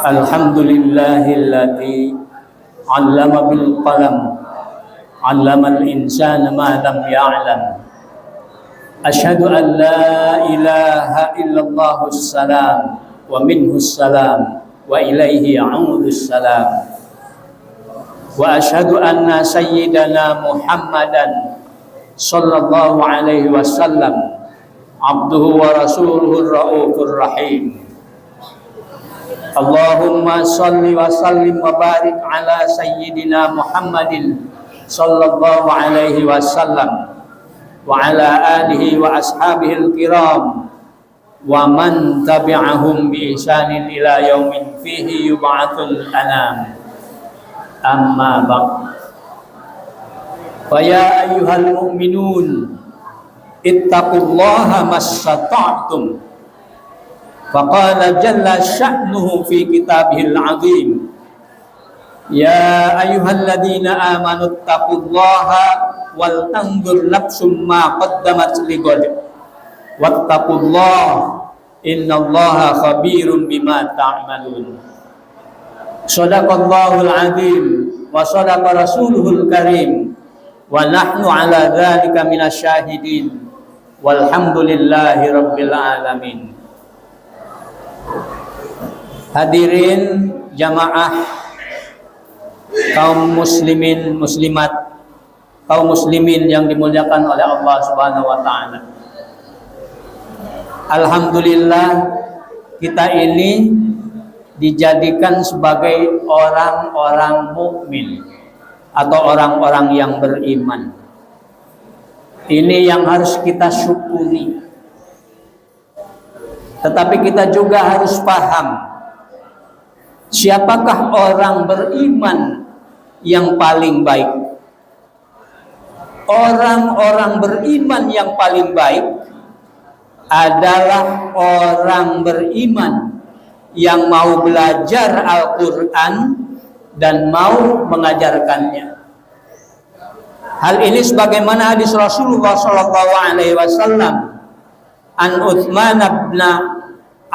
Alhamdulillahilladzi 'allama bil qalam 'allamal insana ma lam ya'lam. Asyhadu an la ilaha illallahus salam wa minhus salam wa ilaihi ya'udus salam. Wa asyhadu anna sayyidana Muhammadan sallallahu alaihi wasallam abduhu wa rasuluhur raufur rahim. Allahumma salli wa sallim wa barik ala sayyidina Muhammadin sallallahu alaihi wasallam wa ala alihi wa ashabihil kiram wa man tabi'ahum bi ihsanin ila yaumin fihi yub'atsul anam. Amma ba'd. Fa ya ayyuhal mu'minun ittaqullaha mastata'tum. Faqala jalla sya'nuhu fi kitabihil azim. Ya ayyuhalladzina amanu taqullaha wal tanzur nafsum ma qaddamat lighad. Wattaqullaha innallaha khabirum bima ta'malun. Shadaqallahul azim wa shadaqa rasuluhul karim wa nahnu ala dzalika minasyahidin walhamdulillahi rabbil alamin. Hadirin jamaah kaum muslimin muslimat, kaum muslimin yang dimuliakan oleh Allah Subhanahu wa taala. Alhamdulillah kita ini dijadikan sebagai orang-orang mukmin atau orang-orang yang beriman. Ini yang harus kita syukuri. Tetapi kita juga harus paham siapakah orang beriman yang paling baik. Orang-orang beriman yang paling baik adalah orang beriman yang mau belajar Al-Quran dan mau mengajarkannya. Hal ini sebagaimana hadis Rasulullah SAW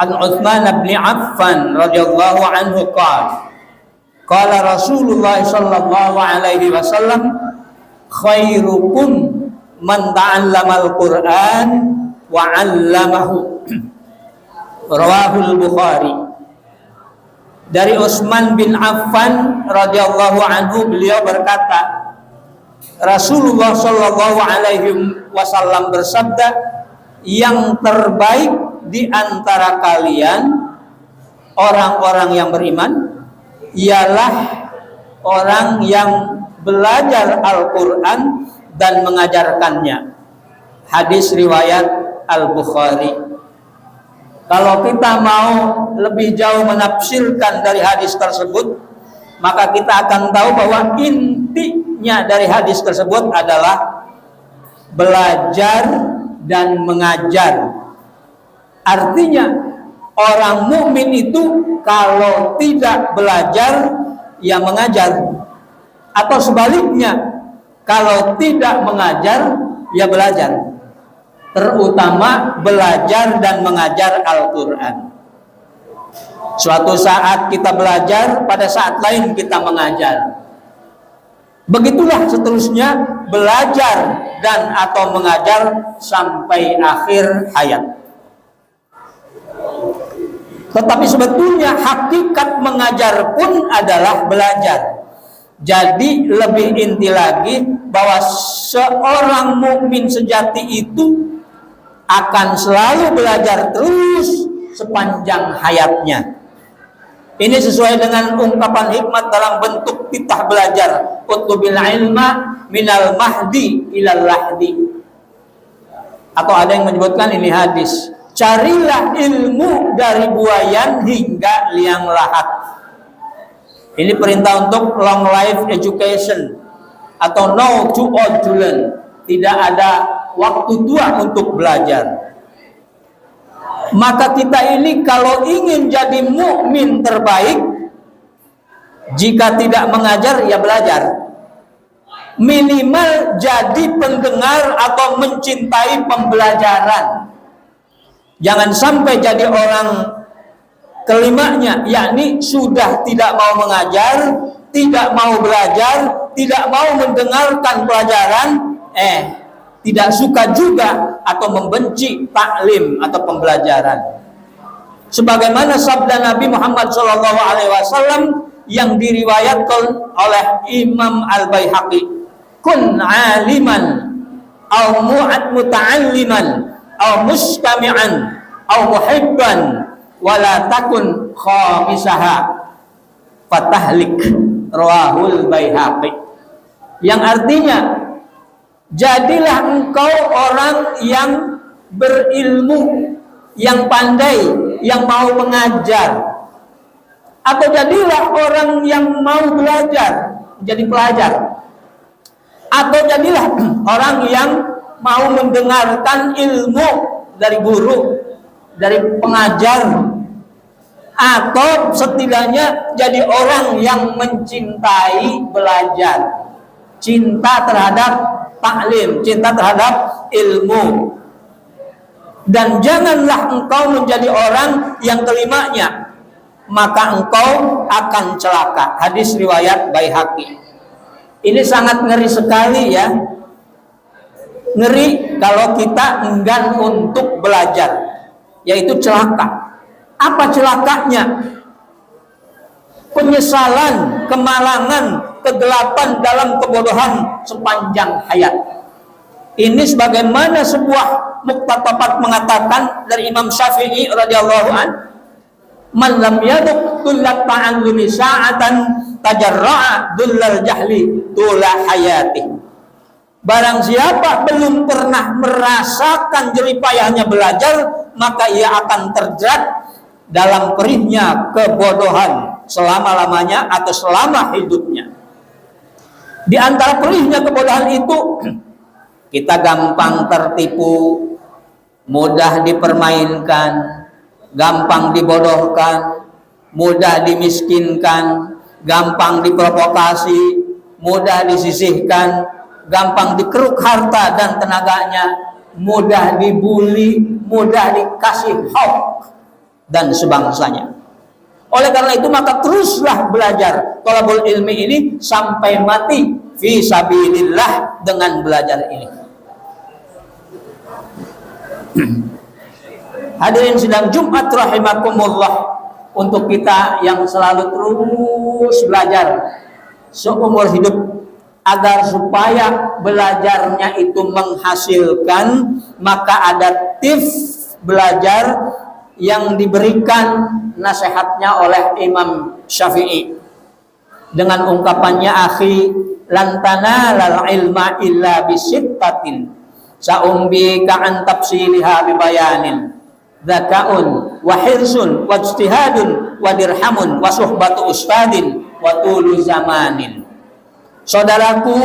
an Utsman bin Affan radhiyallahu anhu qala Rasulullah sallallahu alaihi wasallam khairukum man ta'allamal Qur'an wa 'allamahu. Rawahul Bukhari. Dari Utsman bin Affan radhiyallahu anhu, beliau berkata, Rasulullah sallallahu alaihi wasallam bersabda, yang terbaik di antara kalian orang-orang yang beriman ialah orang yang belajar Al-Quran dan mengajarkannya. Hadis riwayat Al-Bukhari. Kalau kita mau lebih jauh menafsirkan dari hadis tersebut, maka kita akan tahu bahwa intinya dari hadis tersebut adalah belajar dan mengajar. Artinya orang mukmin itu kalau tidak belajar ya mengajar, atau sebaliknya kalau tidak mengajar ya belajar. Terutama belajar dan mengajar Al-Quran. Suatu saat kita belajar, pada saat lain kita mengajar. Begitulah seterusnya belajar dan atau mengajar sampai akhir hayat. Tetapi sebetulnya hakikat mengajar pun adalah belajar. Jadi lebih inti lagi bahwa seorang mukmin sejati itu akan selalu belajar terus sepanjang hayatnya. Ini sesuai dengan ungkapan hikmat dalam bentuk titah belajar. Utlubil ilma minal mahdi ilal lahdi. Atau ada yang menyebutkan ini hadis, carilah ilmu dari buayan hingga liang lahat. Ini perintah untuk long life education atau no to old to learn. Tidak ada waktu tua untuk belajar. Maka kita ini kalau ingin jadi mukmin terbaik, jika tidak mengajar ya belajar. Minimal jadi pendengar atau mencintai pembelajaran. Jangan sampai jadi orang kelimanya, yakni sudah tidak mau mengajar, tidak mau belajar, tidak mau mendengarkan pelajaran, tidak suka juga atau membenci taklim atau pembelajaran. Sebagaimana sabda Nabi Muhammad SAW yang diriwayatkan oleh Imam Al-Baihaqi, kun aliman au muta'alliman au mustami'an au muhibban wala takun khamisaha fatahlik, rawahul Baihaqi. Yang artinya, jadilah engkau orang yang berilmu, yang pandai, yang mau mengajar, atau jadilah orang yang mau belajar, jadi pelajar, atau jadilah orang yang mau mendengarkan ilmu dari guru, dari pengajar, atau setidaknya jadi orang yang mencintai belajar, cinta terhadap taklim, cinta terhadap ilmu. Dan janganlah engkau menjadi orang yang kelimanya, maka engkau akan celaka. Hadis riwayat Baihaqi. Ini sangat ngeri sekali ya. Ngeri kalau kita enggan untuk belajar, yaitu celaka. Apa celakanya? Penyesalan, kemalangan, kegelapan dalam kebodohan sepanjang hayat. Ini sebagaimana sebuah muktatabat mengatakan dari Imam Syafi'i radhiyallahu an, man lam yaduk tullat ta'allumi sa'atan tajarra'a dullal jahli tula hayati. Barang siapa belum pernah merasakan jeripayahnya belajar, maka ia akan terjerat dalam perihnya kebodohan selama-lamanya atau selama hidupnya. Di antara perihnya kebodohan itu, kita gampang tertipu, mudah dipermainkan, gampang dibodohkan, mudah dimiskinkan, gampang diprovokasi, mudah disisihkan, gampang dikeruk harta dan tenaganya, mudah dibuli, mudah dikasih hoax dan sebangsanya. Oleh karena itu maka teruslah belajar thalabul ilmi ini sampai mati fi sabilillah dengan belajar ini. Hadirin sidang Jumat rahimakumullah, untuk kita yang selalu terus belajar seumur hidup agar supaya belajarnya itu menghasilkan, maka ada tips belajar yang diberikan nasihatnya oleh Imam Syafi'i dengan ungkapannya, akhi lan tanalal ilma illa bisittatin sa'umbi ka'an tafsiliha bibayanin dzaka'un wa hirsun wa ijtihadun wa dirhamun wa suhbatu ustadin wa tulu zamanin. Saudaraku,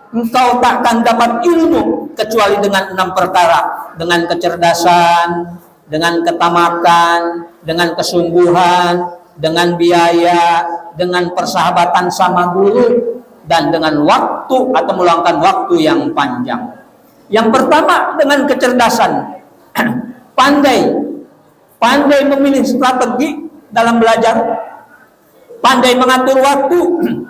engkau takkan dapat ilmu kecuali dengan 6 perkara, dengan kecerdasan, dengan ketamakan, dengan kesungguhan, dengan biaya, dengan persahabatan sama guru, dan dengan waktu atau meluangkan waktu yang panjang. Yang pertama dengan kecerdasan, pandai memilih strategi dalam belajar, pandai mengatur waktu,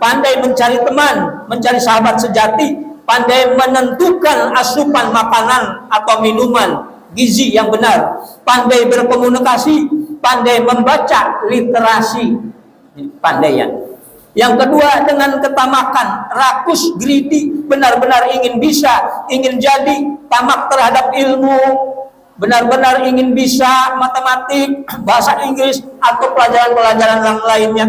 pandai mencari teman, mencari sahabat sejati, pandai menentukan asupan makanan atau minuman gizi yang benar, pandai berkomunikasi, pandai membaca literasi, pandai ya. Yang kedua dengan ketamakan, rakus, greedy, benar-benar ingin bisa, ingin jadi, tamak terhadap ilmu, benar-benar ingin bisa matematik, bahasa Inggris, atau pelajaran-pelajaran yang lainnya.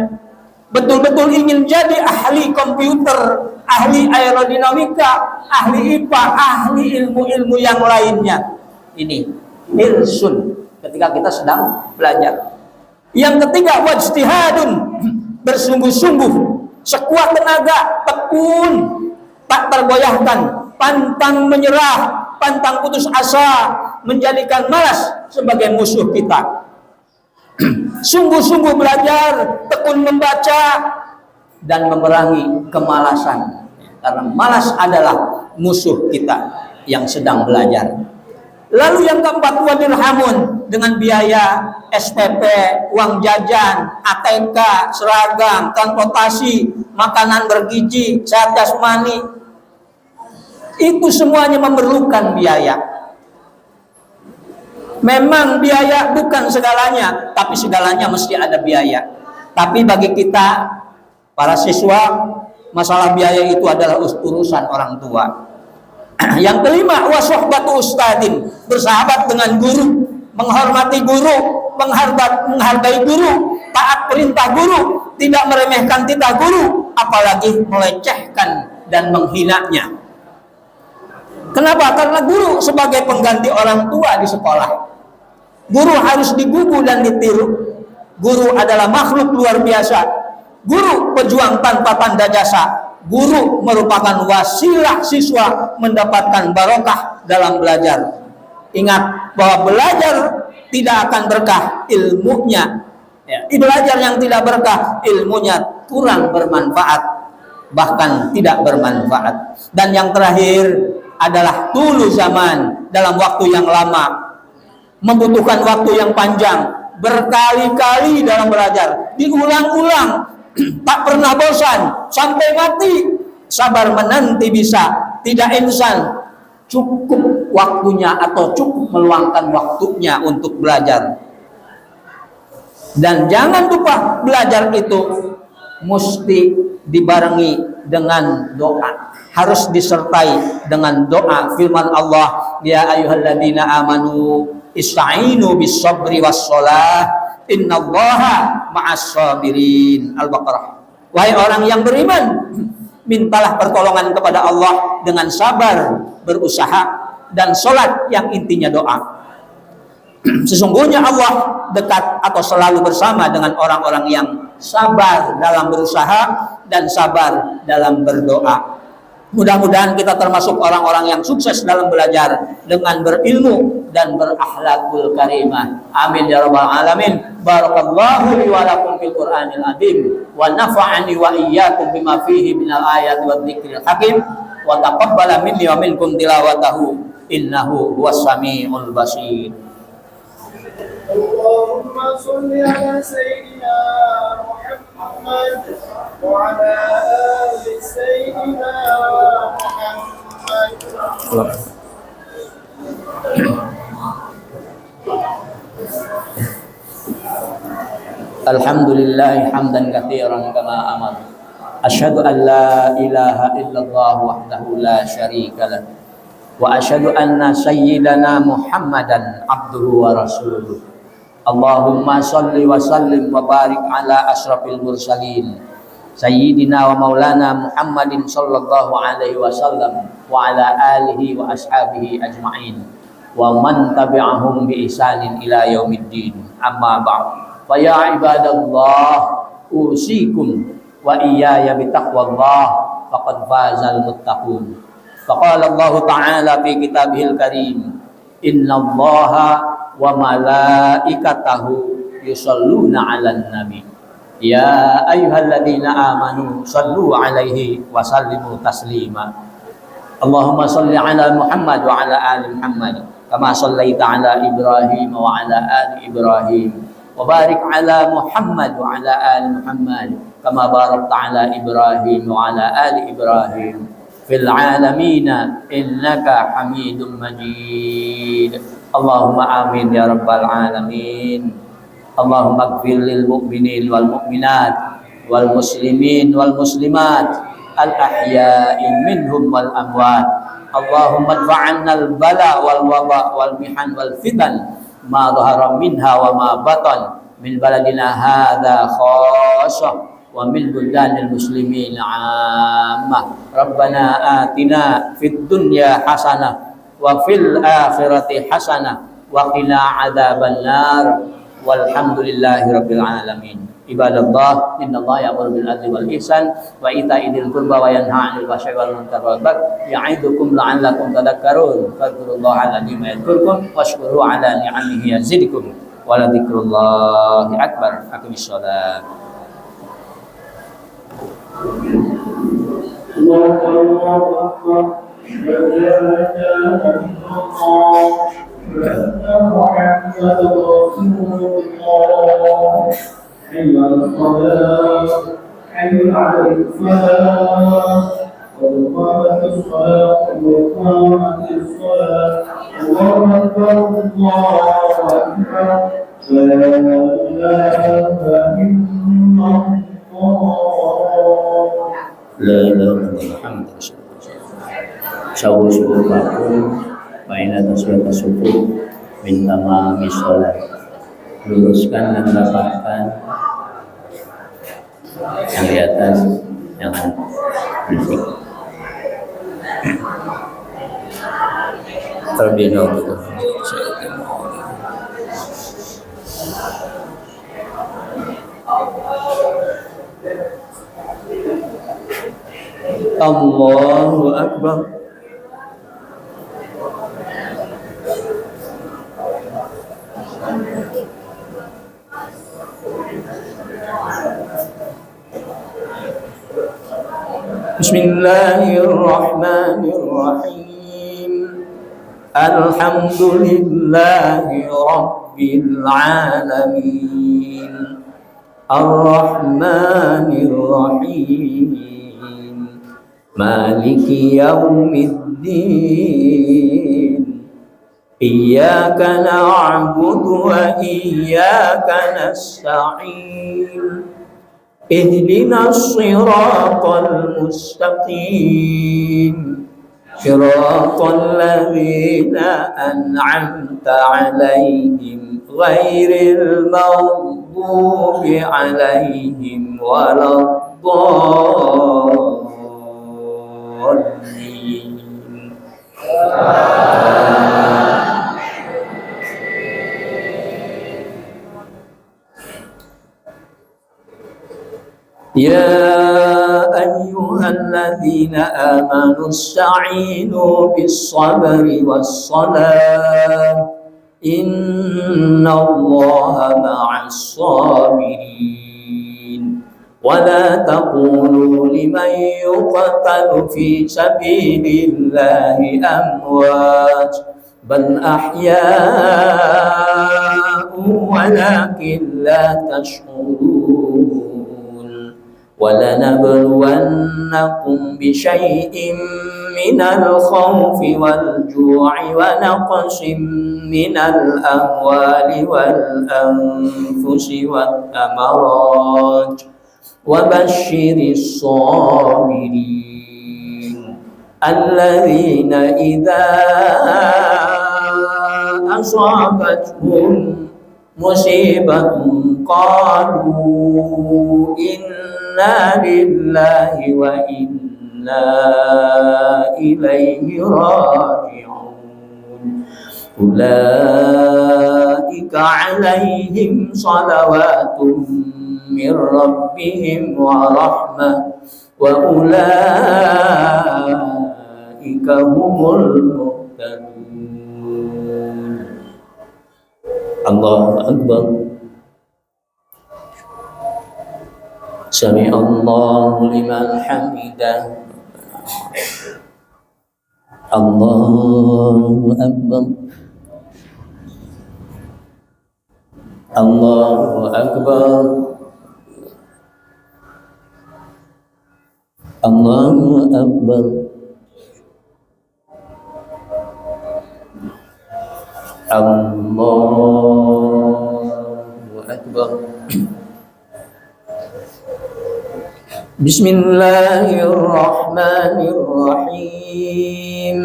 Betul-betul ingin jadi ahli komputer, ahli aerodinamika, ahli IPA, ahli ilmu-ilmu yang lainnya. Ini hirsun ketika kita sedang belajar. Yang ketiga wajtihadun, bersungguh-sungguh, sekuat tenaga, tekun, tak tergoyahkan, pantang menyerah, pantang putus asa, menjadikan malas sebagai musuh kita. Sungguh-sungguh belajar, tekun membaca, dan memerangi kemalasan, karena malas adalah musuh kita yang sedang belajar. Lalu yang keempat, wa dirhamun, dengan biaya SPP, uang jajan, ATK, seragam, transportasi, makanan bergizi, sehat jasmani. Itu semuanya memerlukan biaya. Memang biaya bukan segalanya, tapi segalanya mesti ada biaya. Tapi bagi kita para siswa, masalah biaya itu adalah urusan orang tua. Yang kelima, wa suhbatu ustadin, bersahabat dengan guru, menghormati guru, menghargai guru, taat perintah guru, tidak meremehkan titah guru, apalagi melecehkan dan menghinanya. Kenapa? Karena guru sebagai pengganti orang tua di sekolah. Guru harus digugu dan ditiru. Guru adalah makhluk luar biasa. Guru pejuang tanpa tanda jasa. Guru merupakan wasilah siswa mendapatkan barokah dalam belajar. Ingat bahwa belajar tidak akan berkah ilmunya. Belajar yang tidak berkah ilmunya kurang bermanfaat, bahkan tidak bermanfaat. Dan yang terakhir adalah tulu zaman, dalam waktu yang lama, membutuhkan waktu yang panjang, berkali-kali dalam belajar, diulang-ulang, tak pernah bosan sampai mati. Sabar menanti bisa, tidak insan. Cukup waktunya atau cukup meluangkan waktunya untuk belajar. Dan jangan lupa belajar itu mesti dibarengi dengan doa. Harus disertai dengan doa. Firman Allah, ya ayyuhalladzina amanu ista'inu bis sabri was shalah innallaha ma'as sabirin. Al-Baqarah. Wahai orang yang beriman, mintalah pertolongan kepada Allah dengan sabar, berusaha, dan sholat yang intinya doa. Sesungguhnya Allah dekat atau selalu bersama dengan orang-orang yang sabar dalam berusaha dan sabar dalam berdoa. Mudah-mudahan kita termasuk orang-orang yang sukses dalam belajar dengan berilmu dan berakhlakul karimah. Amin ya rabbal alamin. Barakallahu li wa lakum fil Qur'anil azim wa nafa'ani wa iyyakum bima fihi minal ayati wadh dzikril hakim wa taqabbala minni wa minkum tilawatahu innahu huwas samiul basir. Allahumma shalli ala sayyidina Muhammad wa ala ali sayyidina Muhammad. Alhamdulillah hamdan katsiran kama amar. Asyhadu an la ilaha illallah wahdahu la syarika lah. Wa asyhadu anna sayyidana Muhammadan abduhu wa rasuluh. Allahumma salli wa sallim wa barik ala asrafil mursalin sayyidina wa maulana Muhammadin sallallahu alaihi wasallam wa ala alihi wa ashabihi ajma'in wa man tabi'ahum bi ihsanin ila yaumiddin. Amma ba'd. Fa ya ibadallah usikum wa iyaya bi taqwallah faqad fazal muttaqun. Faqala Allah Ta'ala fi kitabihil karim, innallaha wa malaikatahu yusalluna 'alan nabi ya ayyuhalladzina amanu sallu 'alaihi wa sallimu taslima. Allahumma shalli 'ala Muhammad wa 'ala ali Muhammad kama shallaita 'ala Ibrahim wa 'ala ali Ibrahim wa barik 'ala Muhammad wa 'ala ali Muhammad kama barakta 'ala Ibrahim wa 'ala ali Ibrahim fil 'alamina innaka Hamidum Majid. Allahumma amin ya rabbal alamin. Allahumma ighfir lil mu'minin wal mu'minat wal muslimin wal muslimat al ahya'i minhum wal amwat. Allahumma adfa'anna al bala wal waba wal mihan wal fitan ma dhahara minha wa ma batan min baladina hadha khassah wa min buldanil muslimin 'ammah. Rabbana atina fid dunya hasanah wa fil akhirati hasanah wa qina adzaban nar walhamdulillahi rabbil alamin. Ibadallah, innallaha ya'muru bil adli wal ihsan wa ita'i dzil qurba wa yanha 'anil fahsya'i wal munkari wal baghi ya'idukum la'allakum tadhakkarun. Fadhkurullaha al-'azima yadhkurkum washkuru 'ala ni'amihi yazidkum wa la dzikrullahi akbar. Aqimis shalah. Allahu akbar. La ilaha illallah. محمد رسول الله حي على الصلاة حي على الفلاح قد قامت الصلاة قد قامت الصلاة الله أكبر الله أكبر لا إله إلا الله La ilaha illallah. Sawu subuh baku, mainan tasbih subuh, minta maaf sholat, luruskan dan rapatkan yang di atas, jangan berisik. Terbina betul. Allahu Akbar. Bismillahirrahmanirrahim. Alhamdulillahi Rabbil Alamin. Ar-Rahmanir Rahim. Maliki yaumiddin. Iyyaka na'budu wa iyyaka nasta'in. Ihdinas siratal mustaqim. Siratal ladzina an'amta 'alaihim ghairil maghdubi 'alaihim waladdallin. Ya ayyuhalladzina amanu ista'inu bis-sabri was-salah innallaha ma'as-sabirin. ولا تقولوا لمن يقتل في سبيل الله أموات بل أحياء ولكن لا تشعرون ولنبلونكم بشيء من الخوف والجوع ونقص من الأموال والأنفس والثمرات وبشر الصابرين الذين إذا أصابتهم مصيبة قالوا إنا لله وإنا إليه راجعون أولئك عليهم صلوات من ربهم ورحمة وأولئك هم المهتدون. الله أكبر. سمع الله لمن حمده. الله أكبر. الله أكبر. Allahu Akbar. Allahu Akbar. Bismillahirrahmanirrahim.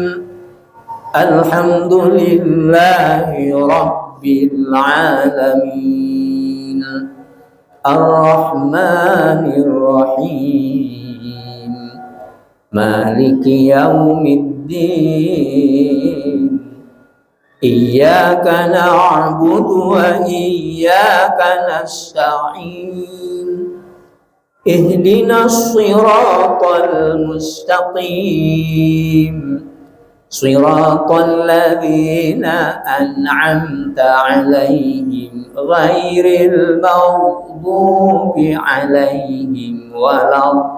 Alhamdulillahi Rabbil Alamin. Ar-Rahmanir Rahim. Maliki yaumiddin. Iyyaka na'budu wa iyyaka nasta'in. Ihdinas siratal mustaqim. Siratal ladzina an'amta 'alaihim ghairil maghdubi 'alaihim waladdallin.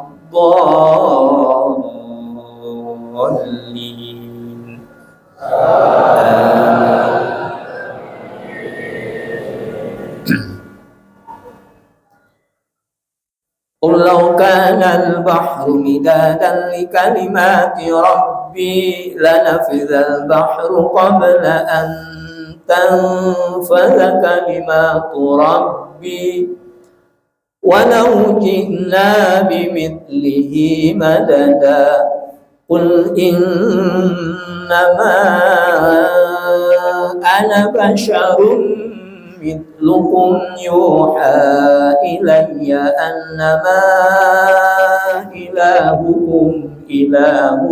قل لو كان البحر مدادا لكلمات ربي لنفذ البحر قبل أن تنفذ كلمات ربي ولو جئنا بمثله مددا قل إنما أنا بشر مثلكم يوحى إلي أنما إلهكم إله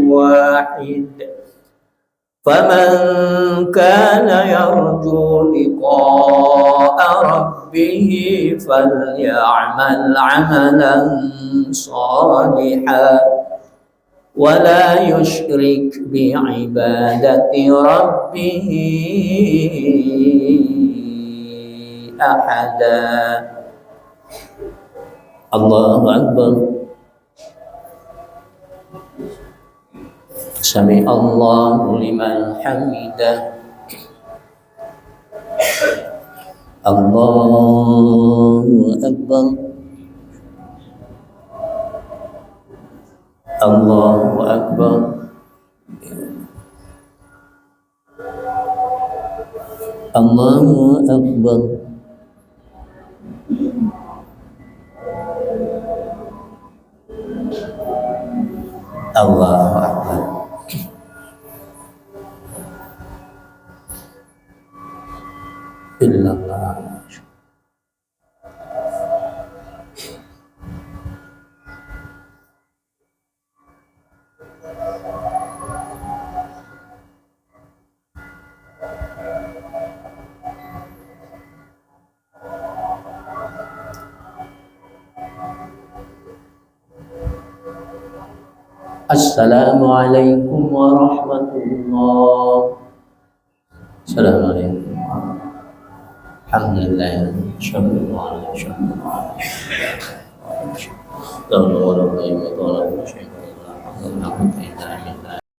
واحد فمن كان يرجو لقاء ربه فليعمل عملا صالحا ولا يشرك بعبادة ربه أحدا. الله أكبر. سمع الله لمن حمده. الله أكبر. الله أكبر. الله أكبر. الله أكبر. إلا الله. السلام عليكم ورحمة الله. السلام عليكم. الحمد لله. الحمد لله. الحمد لله.